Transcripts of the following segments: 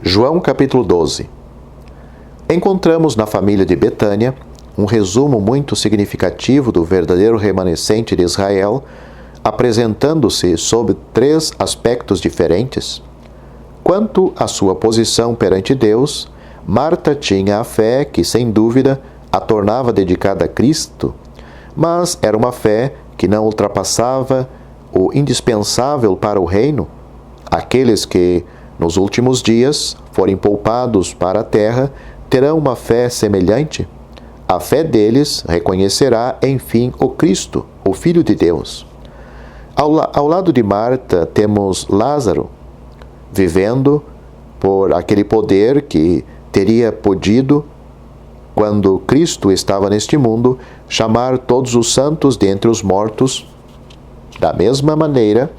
João capítulo 12. Encontramos na família de Betânia um resumo muito significativo do verdadeiro remanescente de Israel, apresentando-se sob 3 aspectos diferentes. Quanto à sua posição perante Deus, Marta tinha a fé que, sem dúvida, a tornava dedicada a Cristo, mas era uma fé que não ultrapassava o indispensável para o reino. Aqueles que, nos últimos dias, forem poupados para a terra, terão uma fé semelhante. A fé deles reconhecerá, enfim, o Cristo, o Filho de Deus. Ao lado de Marta, temos Lázaro, vivendo por aquele poder que teria podido, quando Cristo estava neste mundo, chamar todos os santos dentre os mortos, da mesma maneira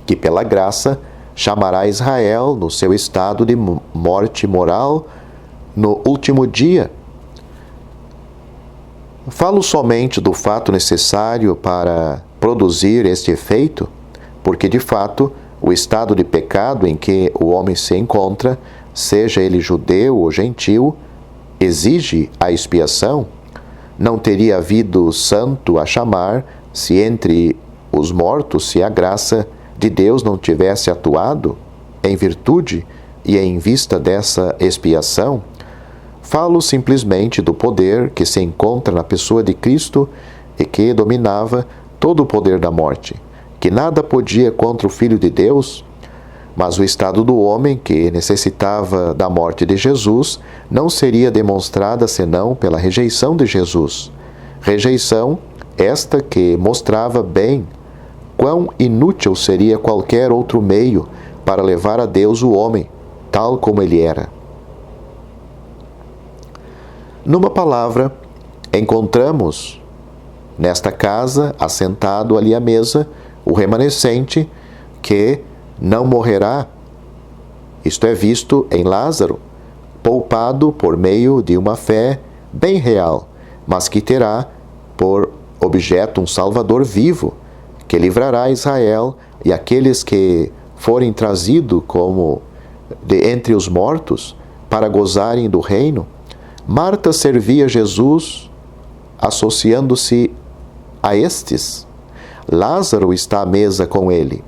que, pela graça, chamará Israel no seu estado de morte moral no último dia. Falo somente do fato necessário para produzir este efeito, porque, de fato, o estado de pecado em que o homem se encontra, seja ele judeu ou gentil, exige a expiação. Não teria havido santo a chamar se entre os mortos, se a graça de Deus não tivesse atuado em virtude e em vista dessa expiação. Falo simplesmente do poder que se encontra na pessoa de Cristo e que dominava todo o poder da morte, que nada podia contra o Filho de Deus, mas o estado do homem que necessitava da morte de Jesus não seria demonstrada senão pela rejeição de Jesus. Rejeição esta que mostrava bem quão inútil seria qualquer outro meio para levar a Deus o homem, tal como ele era. Numa palavra, encontramos nesta casa, assentado ali à mesa, o remanescente que não morrerá. Isto é visto em Lázaro, poupado por meio de uma fé bem real, mas que terá por objeto um Salvador vivo, que livrará Israel e aqueles que forem trazidos como de entre os mortos para gozarem do reino. Marta servia Jesus associando-se a estes. Lázaro está à mesa com ele.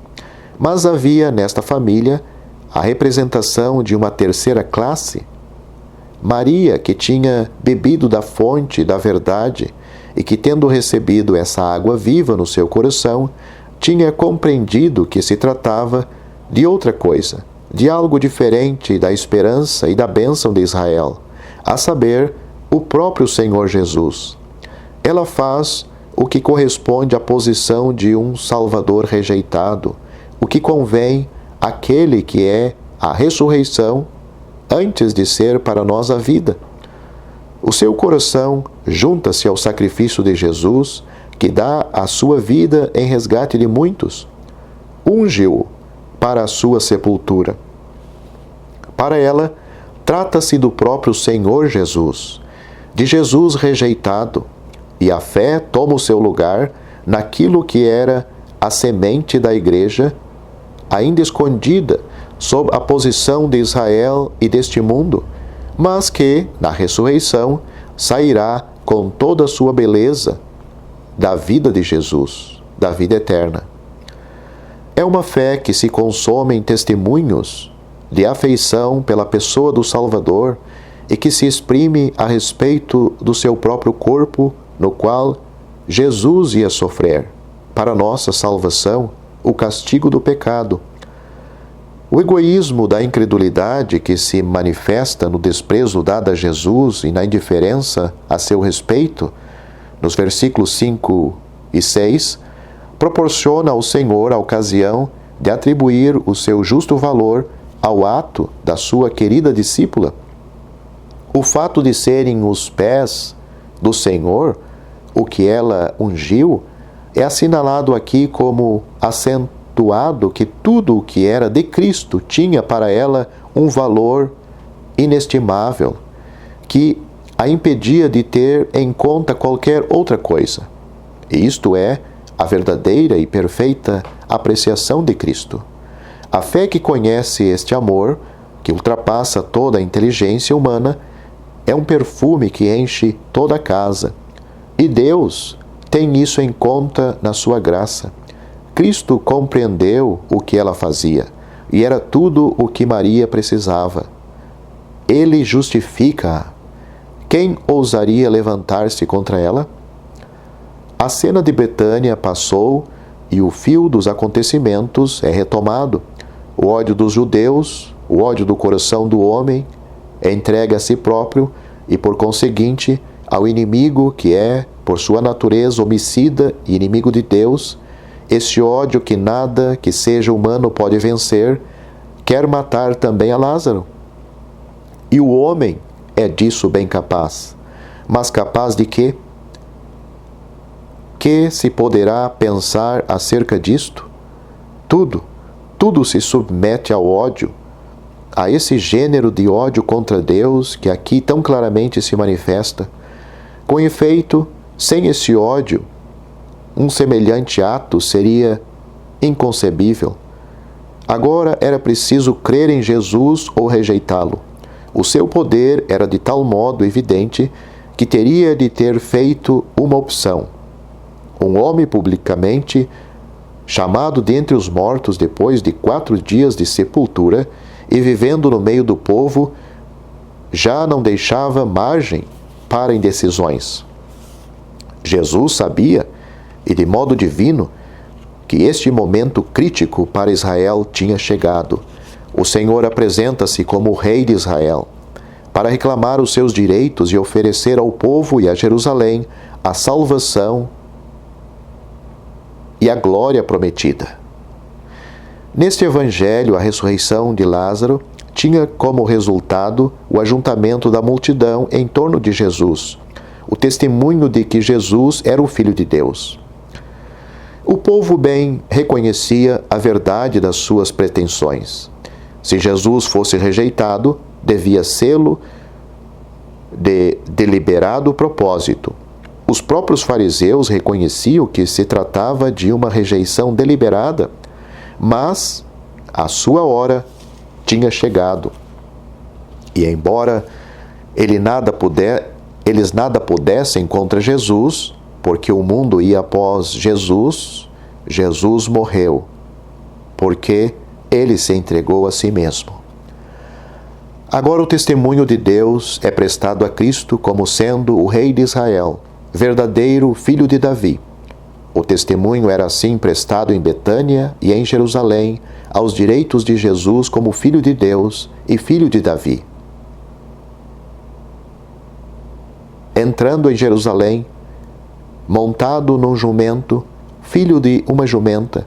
Mas havia nesta família a representação de uma terceira classe. Maria, que tinha bebido da fonte da verdade e que, tendo recebido essa água viva no seu coração, tinha compreendido que se tratava de outra coisa, de algo diferente da esperança e da bênção de Israel, a saber, o próprio Senhor Jesus. Ela faz o que corresponde à posição de um Salvador rejeitado, o que convém àquele que é a ressurreição antes de ser para nós a vida. O seu coração junta-se ao sacrifício de Jesus, que dá a sua vida em resgate de muitos. Unge-o para a sua sepultura. Para ela, trata-se do próprio Senhor Jesus, de Jesus rejeitado, e a fé toma o seu lugar naquilo que era a semente da igreja, ainda escondida sob a posição de Israel e deste mundo, mas que, na ressurreição, sairá com toda a sua beleza da vida de Jesus, da vida eterna. É uma fé que se consome em testemunhos de afeição pela pessoa do Salvador e que se exprime a respeito do seu próprio corpo, no qual Jesus ia sofrer, para nossa salvação, o castigo do pecado. O egoísmo da incredulidade que se manifesta no desprezo dado a Jesus e na indiferença a seu respeito, nos versículos 5 e 6, proporciona ao Senhor a ocasião de atribuir o seu justo valor ao ato da sua querida discípula. O fato de serem os pés do Senhor, o que ela ungiu, é assinalado aqui como acentuado que tudo o que era de Cristo tinha para ela um valor inestimável, que a impedia de ter em conta qualquer outra coisa. E isto é a verdadeira e perfeita apreciação de Cristo. A fé que conhece este amor que ultrapassa toda a inteligência humana, é um perfume que enche toda a casa. E Deus tem isso em conta na sua graça. Cristo compreendeu o que ela fazia, e era tudo o que Maria precisava. Ele justifica-a. Quem ousaria levantar-se contra ela? A cena de Betânia passou e o fio dos acontecimentos é retomado. O ódio dos judeus, o ódio do coração do homem, é entregue a si próprio e, por conseguinte, ao inimigo que é, por sua natureza, homicida e inimigo de Deus. Esse ódio que nada que seja humano pode vencer, quer matar também a Lázaro. E o homem é disso bem capaz. Mas capaz de quê? Que se poderá pensar acerca disto? Tudo se submete ao ódio, a esse gênero de ódio contra Deus que aqui tão claramente se manifesta. Com efeito, sem esse ódio, um semelhante ato seria inconcebível. Agora era preciso crer em Jesus ou rejeitá-lo. O seu poder era de tal modo evidente que teria de ter feito uma opção. Um homem publicamente chamado dentre os mortos depois de 4 dias de sepultura e vivendo no meio do povo, já não deixava margem para indecisões. Jesus sabia, e de modo divino, que este momento crítico para Israel tinha chegado. O Senhor apresenta-se como o Rei de Israel, para reclamar os seus direitos e oferecer ao povo e a Jerusalém a salvação e a glória prometida. Neste Evangelho, a ressurreição de Lázaro tinha como resultado o ajuntamento da multidão em torno de Jesus, o testemunho de que Jesus era o Filho de Deus. O povo bem reconhecia a verdade das suas pretensões. Se Jesus fosse rejeitado, devia sê-lo de deliberado propósito. Os próprios fariseus reconheciam que se tratava de uma rejeição deliberada, mas a sua hora tinha chegado. E embora eles nada pudessem contra Jesus, porque o mundo ia após Jesus, Jesus morreu, porque ele se entregou a si mesmo. Agora o testemunho de Deus é prestado a Cristo como sendo o Rei de Israel, verdadeiro filho de Davi. O testemunho era assim prestado em Betânia e em Jerusalém aos direitos de Jesus como Filho de Deus e Filho de Davi. Entrando em Jerusalém, montado num jumento, filho de uma jumenta,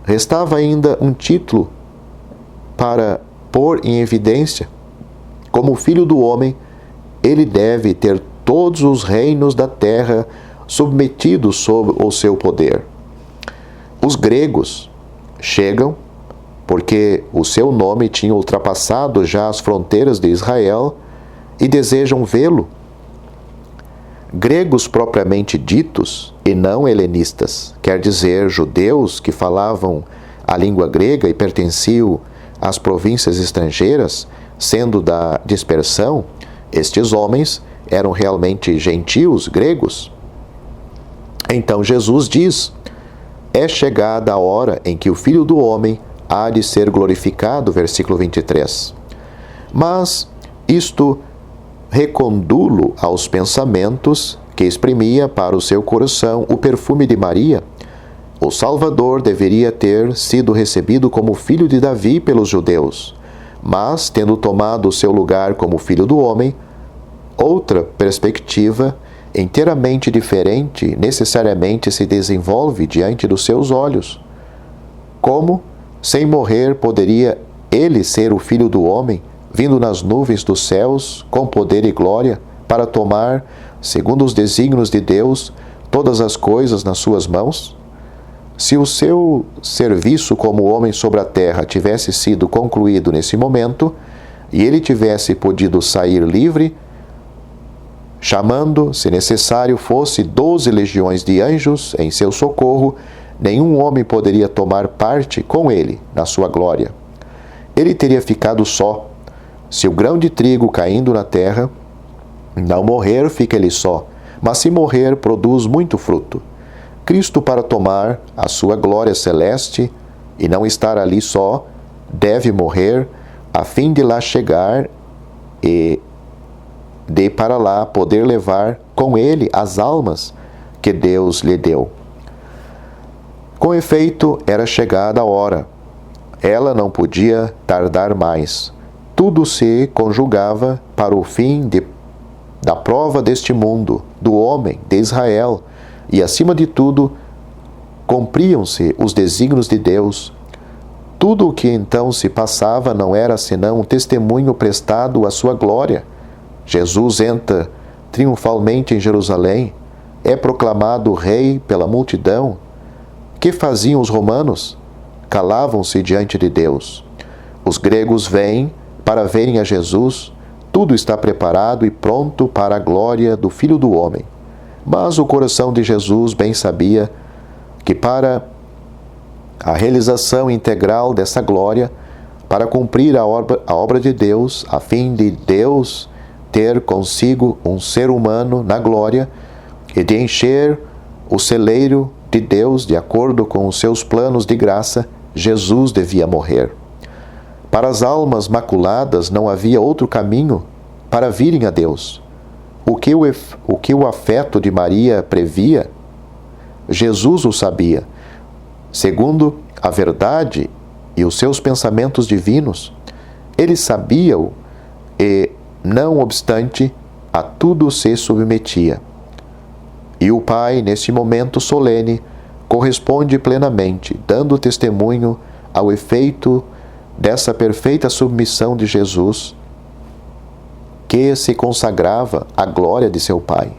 restava ainda um título para pôr em evidência. Como Filho do homem, ele deve ter todos os reinos da terra submetidos sob o seu poder. Os gregos chegam porque o seu nome tinha ultrapassado já as fronteiras de Israel e desejam vê-lo. Gregos propriamente ditos e não helenistas, quer dizer, judeus que falavam a língua grega e pertenciam às províncias estrangeiras, sendo da dispersão, estes homens eram realmente gentios gregos. Então Jesus diz: é chegada a hora em que o Filho do Homem há de ser glorificado, versículo 23. Mas isto recondulo aos pensamentos que exprimia para o seu coração o perfume de Maria. O Salvador deveria ter sido recebido como filho de Davi pelos judeus, mas, tendo tomado o seu lugar como filho do homem, outra perspectiva inteiramente diferente necessariamente se desenvolve diante dos seus olhos. Como, sem morrer, poderia ele ser o Filho do homem, vindo nas nuvens dos céus, com poder e glória, para tomar, segundo os desígnios de Deus, todas as coisas nas suas mãos? Se o seu serviço como homem sobre a terra tivesse sido concluído nesse momento, e ele tivesse podido sair livre, chamando, se necessário fosse, 12 legiões de anjos em seu socorro, nenhum homem poderia tomar parte com ele na sua glória. ele teria ficado só. Se o grão de trigo caindo na terra não morrer, fica ele só, mas se morrer, produz muito fruto. Cristo, para tomar a sua glória celeste e não estar ali só, deve morrer, a fim de lá chegar e de para lá poder levar com ele as almas que Deus lhe deu. Com efeito, era chegada a hora. Ela não podia tardar mais. Tudo se conjugava para o fim da prova deste mundo, do homem, de Israel, e, acima de tudo, cumpriam-se os desígnios de Deus. Tudo o que então se passava não era senão um testemunho prestado à sua glória. Jesus entra triunfalmente em Jerusalém, é proclamado rei pela multidão. Que faziam os romanos? Calavam-se diante de Deus. Os gregos vêm para verem a Jesus. Tudo está preparado e pronto para a glória do Filho do Homem. Mas o coração de Jesus bem sabia que para a realização integral dessa glória, para cumprir a obra de Deus, a fim de Deus ter consigo um ser humano na glória e de encher o celeiro de Deus de acordo com os seus planos de graça, Jesus devia morrer. Para as almas maculadas não havia outro caminho para virem a Deus. O que o afeto de Maria previa, Jesus o sabia, segundo a verdade e os seus pensamentos divinos. Ele sabia-o e, não obstante, a tudo se submetia. E o Pai, neste momento solene, corresponde plenamente, dando testemunho ao efeito dessa perfeita submissão de Jesus, que se consagrava à glória de seu Pai.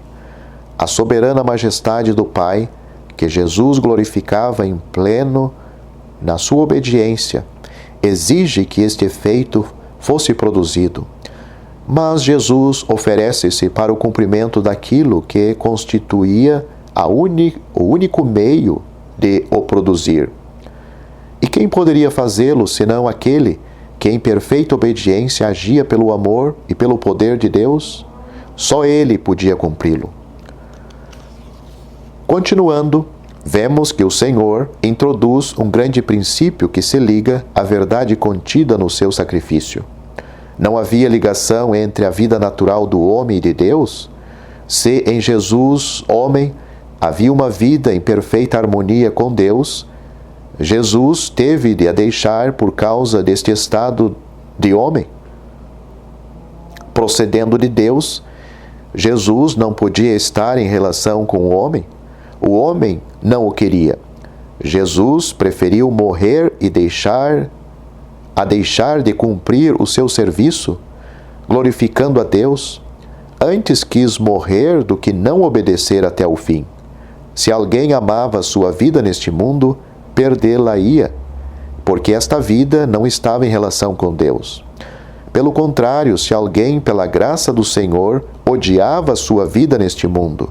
A soberana majestade do Pai, que Jesus glorificava em pleno na sua obediência, exige que este efeito fosse produzido. Mas Jesus oferece-se para o cumprimento daquilo que constituía o único meio de o produzir. E quem poderia fazê-lo, senão aquele que em perfeita obediência agia pelo amor e pelo poder de Deus? Só ele podia cumpri-lo. Continuando, vemos que o Senhor introduz um grande princípio que se liga à verdade contida no seu sacrifício. Não havia ligação entre a vida natural do homem e de Deus? Se em Jesus, homem, havia uma vida em perfeita harmonia com Deus, Jesus teve de a deixar por causa deste estado de homem. Procedendo de Deus, Jesus não podia estar em relação com o homem não o queria. Jesus preferiu morrer e deixar de cumprir o seu serviço, glorificando a Deus. Antes quis morrer do que não obedecer até o fim. Se alguém amava a sua vida neste mundo, perdê-la-ia, porque esta vida não estava em relação com Deus. Pelo contrário, se alguém, pela graça do Senhor, odiava a sua vida neste mundo,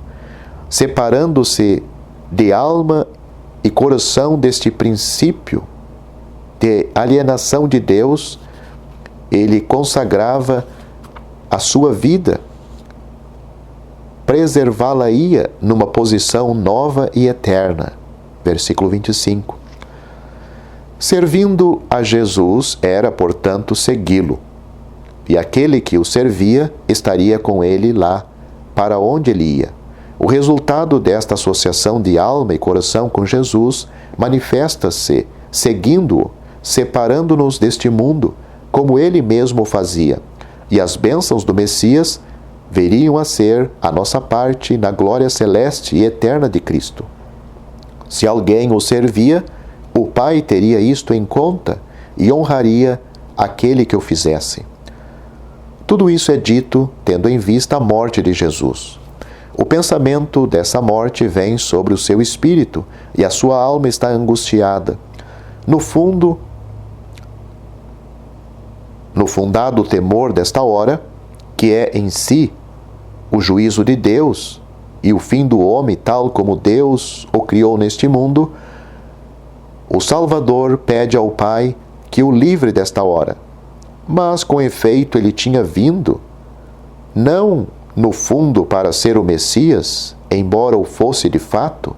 separando-se de alma e coração deste princípio de alienação de Deus, ele consagrava a sua vida, preservá-la-ia numa posição nova e eterna. Versículo 25. Servindo a Jesus era, portanto, segui-lo, e aquele que o servia estaria com ele lá, para onde ele ia. O resultado desta associação de alma e coração com Jesus manifesta-se seguindo-o, separando-nos deste mundo, como ele mesmo fazia, e as bênçãos do Messias veriam a ser a nossa parte na glória celeste e eterna de Cristo. Se alguém o servia, o Pai teria isto em conta e honraria aquele que o fizesse. Tudo isso é dito tendo em vista a morte de Jesus. O pensamento dessa morte vem sobre o seu espírito e a sua alma está angustiada. No fundado temor desta hora, que é em si o juízo de Deus e o fim do homem tal como Deus o criou neste mundo, o Salvador pede ao Pai que o livre desta hora. Mas, com efeito, ele tinha vindo, não no fundo para ser o Messias, embora o fosse de fato,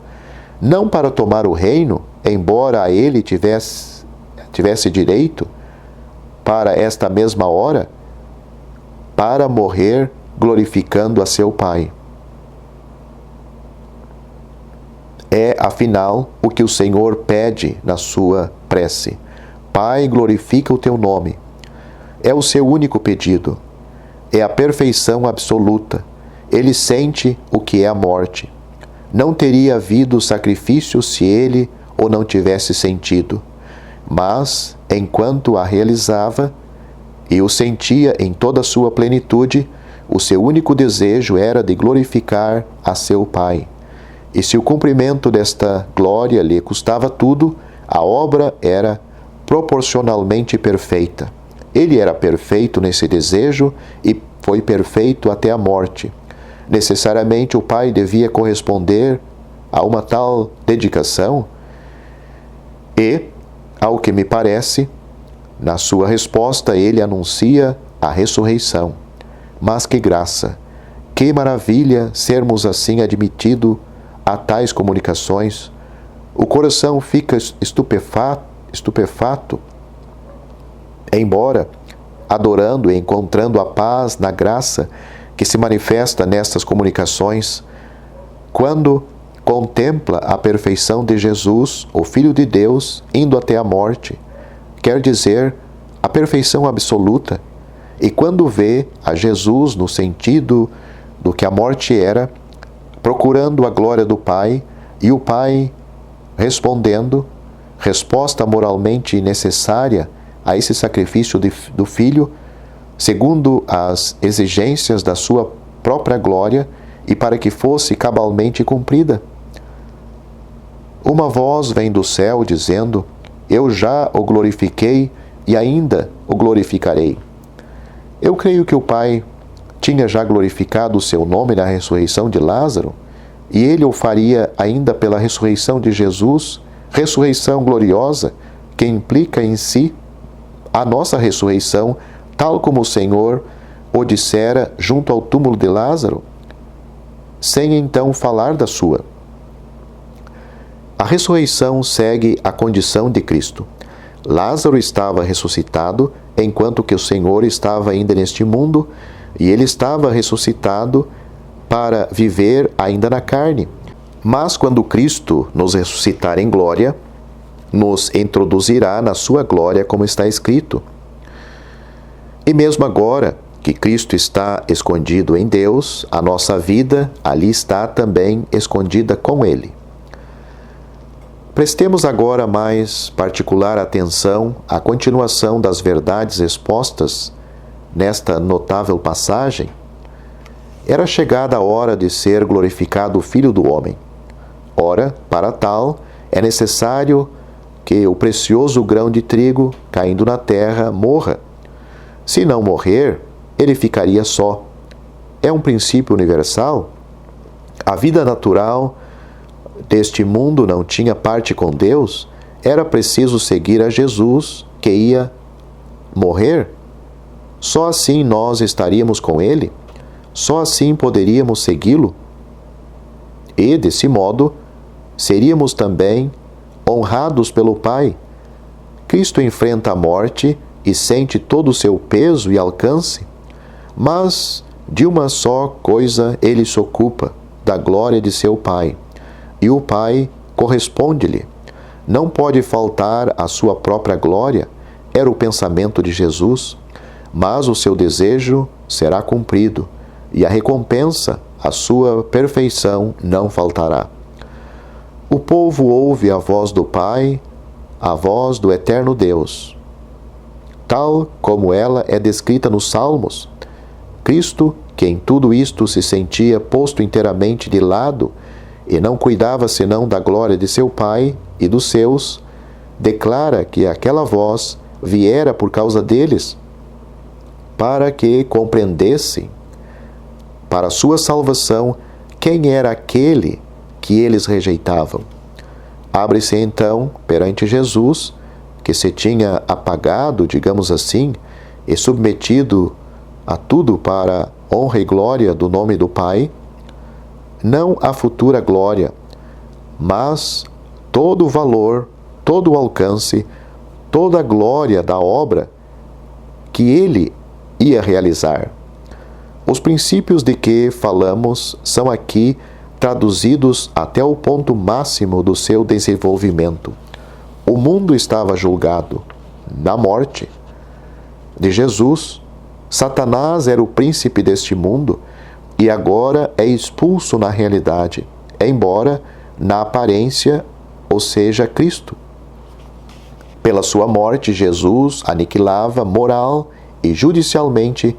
não para tomar o reino, embora a ele tivesse direito, para esta mesma hora, para morrer glorificando a seu Pai. É, afinal, o que o Senhor pede na sua prece. Pai, glorifica o teu nome. É o seu único pedido. É a perfeição absoluta. Ele sente o que é a morte. Não teria havido sacrifício se ele o não tivesse sentido. Mas, enquanto a realizava e o sentia em toda a sua plenitude, o seu único desejo era de glorificar a seu Pai. E se o cumprimento desta glória lhe custava tudo, a obra era proporcionalmente perfeita. Ele era perfeito nesse desejo e foi perfeito até a morte. Necessariamente o Pai devia corresponder a uma tal dedicação e, ao que me parece, na sua resposta ele anuncia a ressurreição. Mas que graça, que maravilha sermos assim admitidos a tais comunicações. O coração fica estupefato, embora adorando e encontrando a paz na graça que se manifesta nestas comunicações, quando contempla a perfeição de Jesus, o Filho de Deus, indo até a morte, quer dizer, a perfeição absoluta, e quando vê a Jesus no sentido do que a morte era, procurando a glória do Pai, e o Pai respondendo, resposta moralmente necessária a esse sacrifício do Filho, segundo as exigências da sua própria glória e para que fosse cabalmente cumprida. Uma voz vem do céu dizendo: eu já o glorifiquei e ainda o glorificarei. Eu creio que o Pai tinha já glorificado o seu nome na ressurreição de Lázaro, e ele o faria ainda pela ressurreição de Jesus, ressurreição gloriosa que implica em si a nossa ressurreição, tal como o Senhor o dissera junto ao túmulo de Lázaro, sem então falar da sua. A ressurreição segue a condição de Cristo. Lázaro estava ressuscitado, enquanto que o Senhor estava ainda neste mundo, e ele estava ressuscitado para viver ainda na carne. Mas quando Cristo nos ressuscitar em glória, nos introduzirá na sua glória, como está escrito. E mesmo agora que Cristo está escondido em Deus, a nossa vida ali está também escondida com Ele. Prestemos agora mais particular atenção à continuação das verdades expostas nesta notável passagem. Era chegada a hora de ser glorificado o Filho do Homem. Ora, para tal, é necessário que o precioso grão de trigo, caindo na terra, morra. Se não morrer, ele ficaria só. É um princípio universal. A vida natural deste mundo não tinha parte com Deus. Era preciso seguir a Jesus, que ia morrer. Só assim nós estaríamos com Ele. Só assim poderíamos segui-lo. E, desse modo, seríamos também honrados pelo Pai. Cristo enfrenta a morte e sente todo o seu peso e alcance, mas de uma só coisa ele se ocupa, da glória de seu Pai. E o Pai corresponde-lhe. Não pode faltar a sua própria glória, era o pensamento de Jesus, mas o seu desejo será cumprido, e a recompensa, a sua perfeição, não faltará. O povo ouve a voz do Pai, a voz do eterno Deus, tal como ela é descrita nos Salmos. Cristo, que em tudo isto se sentia posto inteiramente de lado e não cuidava senão da glória de seu Pai e dos seus, declara que aquela voz viera por causa deles, para que compreendessem, para sua salvação, quem era aquele que eles rejeitavam. Abre-se então, perante Jesus, que se tinha apagado, digamos assim, e submetido a tudo para honra e glória do nome do Pai, não a futura glória, mas todo o valor, todo o alcance, toda a glória da obra que ele ia realizar. Os princípios de que falamos são aqui traduzidos até o ponto máximo do seu desenvolvimento. O mundo estava julgado. Na morte de Jesus, Satanás era o príncipe deste mundo e agora é expulso na realidade, embora na aparência, ou seja, Cristo. Pela sua morte, Jesus aniquilava moral e judicialmente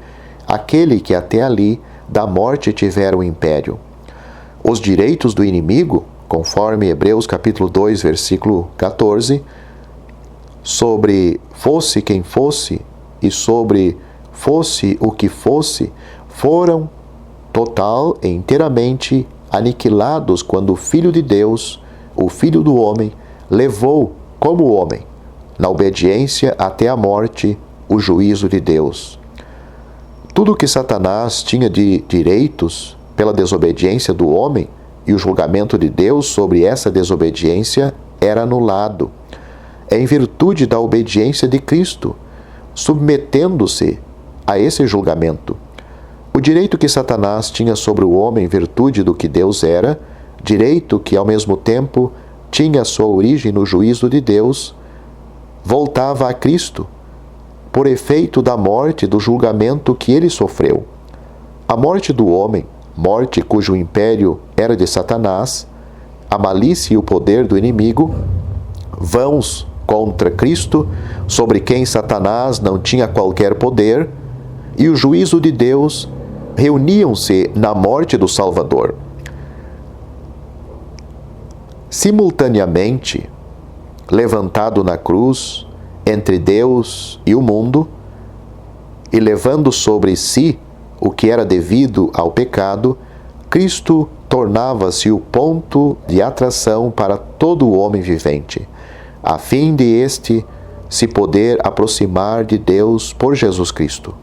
aquele que até ali da morte tivera o império. Os direitos do inimigo, conforme Hebreus capítulo 2, versículo 14, sobre fosse quem fosse e sobre fosse o que fosse, foram total e inteiramente aniquilados quando o Filho de Deus, o Filho do homem, levou como homem, na obediência até a morte, o juízo de Deus. Tudo que Satanás tinha de direitos pela desobediência do homem e o julgamento de Deus sobre essa desobediência era anulado, em virtude da obediência de Cristo, submetendo-se a esse julgamento. O direito que Satanás tinha sobre o homem em virtude do que Deus era, direito que ao mesmo tempo tinha sua origem no juízo de Deus, voltava a Cristo, por efeito da morte e do julgamento que ele sofreu. A morte do homem, morte cujo império era de Satanás, a malícia e o poder do inimigo, vãos contra Cristo, sobre quem Satanás não tinha qualquer poder, e o juízo de Deus reuniam-se na morte do Salvador. Simultaneamente, levantado na cruz, entre Deus e o mundo, e levando sobre si o que era devido ao pecado, Cristo tornava-se o ponto de atração para todo o homem vivente, a fim de este se poder aproximar de Deus por Jesus Cristo,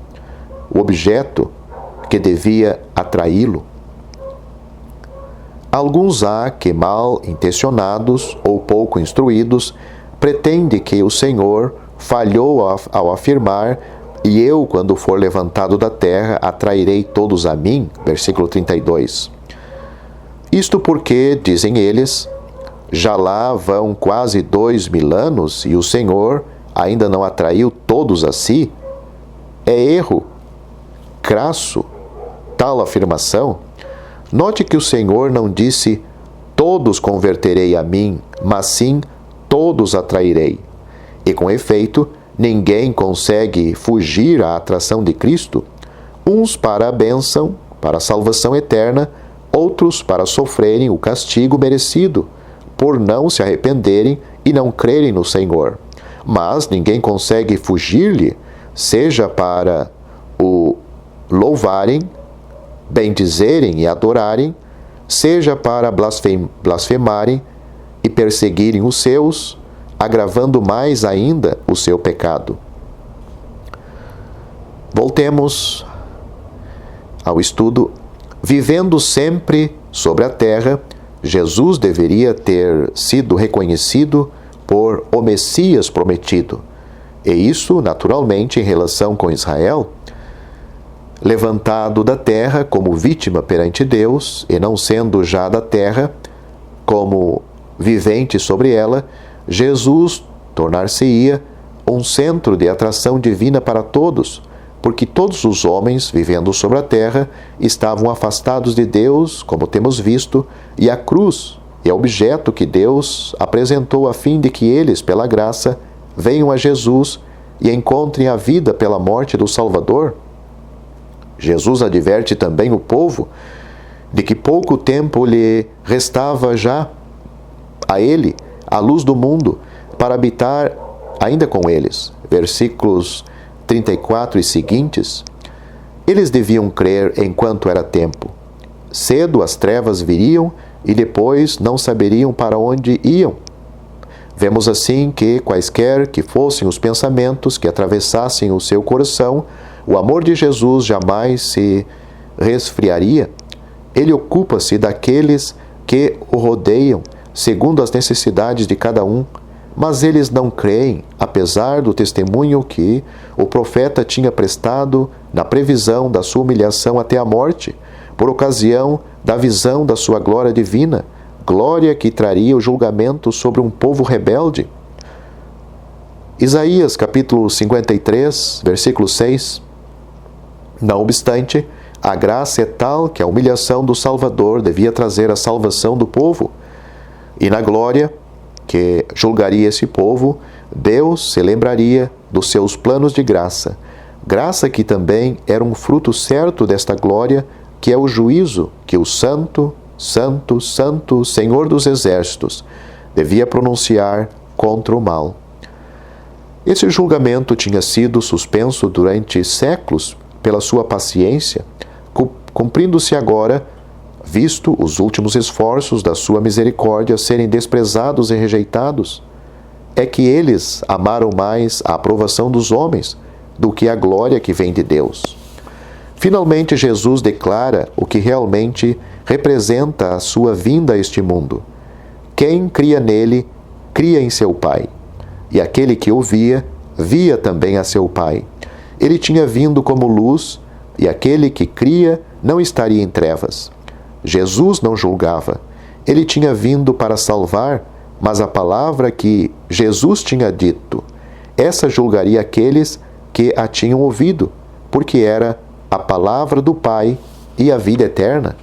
o objeto que devia atraí-lo. Alguns há que, mal intencionados ou pouco instruídos, pretende que o Senhor falhou ao afirmar: "E eu, quando for levantado da terra, atrairei todos a mim", versículo 32. Isto porque, dizem eles, já lá vão quase 2000 anos e o Senhor ainda não atraiu todos a si? É erro crasso tal afirmação. Note que o Senhor não disse: "Todos converterei a mim", mas sim: "Todos atrairei". E com efeito, ninguém consegue fugir à atração de Cristo, uns para a bênção, para a salvação eterna, outros para sofrerem o castigo merecido, por não se arrependerem e não crerem no Senhor. Mas ninguém consegue fugir-lhe, seja para o louvarem, bendizerem e adorarem, seja para blasfemarem e perseguirem os seus, agravando mais ainda o seu pecado. Voltemos ao estudo. Vivendo sempre sobre a terra, Jesus deveria ter sido reconhecido por o Messias prometido. E isso, naturalmente, em relação com Israel, levantado da terra como vítima perante Deus, e não sendo já da terra, como vivente sobre ela, Jesus tornar-se-ia um centro de atração divina para todos, porque todos os homens, vivendo sobre a terra, estavam afastados de Deus, como temos visto, e a cruz é o objeto que Deus apresentou a fim de que eles, pela graça, venham a Jesus e encontrem a vida pela morte do Salvador. Jesus adverte também o povo de que pouco tempo lhe restava já a ele, a luz do mundo, para habitar ainda com eles. Versículos 34 e seguintes. Eles deviam crer enquanto era tempo. Cedo as trevas viriam e depois não saberiam para onde iam. Vemos assim que, quaisquer que fossem os pensamentos que atravessassem o seu coração, o amor de Jesus jamais se resfriaria. Ele ocupa-se daqueles que o rodeiam, segundo as necessidades de cada um, mas eles não creem, apesar do testemunho que o profeta tinha prestado na previsão da sua humilhação até a morte, por ocasião da visão da sua glória divina, glória que traria o julgamento sobre um povo rebelde. Isaías capítulo 53, versículo 6. Não obstante, a graça é tal que a humilhação do Salvador devia trazer a salvação do povo, e na glória que julgaria esse povo, Deus se lembraria dos seus planos de graça, graça que também era um fruto certo desta glória, que é o juízo que o Santo, Santo, Santo, Senhor dos Exércitos, devia pronunciar contra o mal. Esse julgamento tinha sido suspenso durante séculos pela sua paciência, cumprindo-se agora, visto os últimos esforços da sua misericórdia serem desprezados e rejeitados. É que eles amaram mais a aprovação dos homens do que a glória que vem de Deus. Finalmente, Jesus declara o que realmente representa a sua vinda a este mundo. Quem cria nele, cria em seu Pai. E aquele que o via, via também a seu Pai. Ele tinha vindo como luz, e aquele que cria não estaria em trevas. Jesus não julgava. Ele tinha vindo para salvar, mas a palavra que Jesus tinha dito, essa julgaria aqueles que a tinham ouvido, porque era a palavra do Pai e a vida eterna.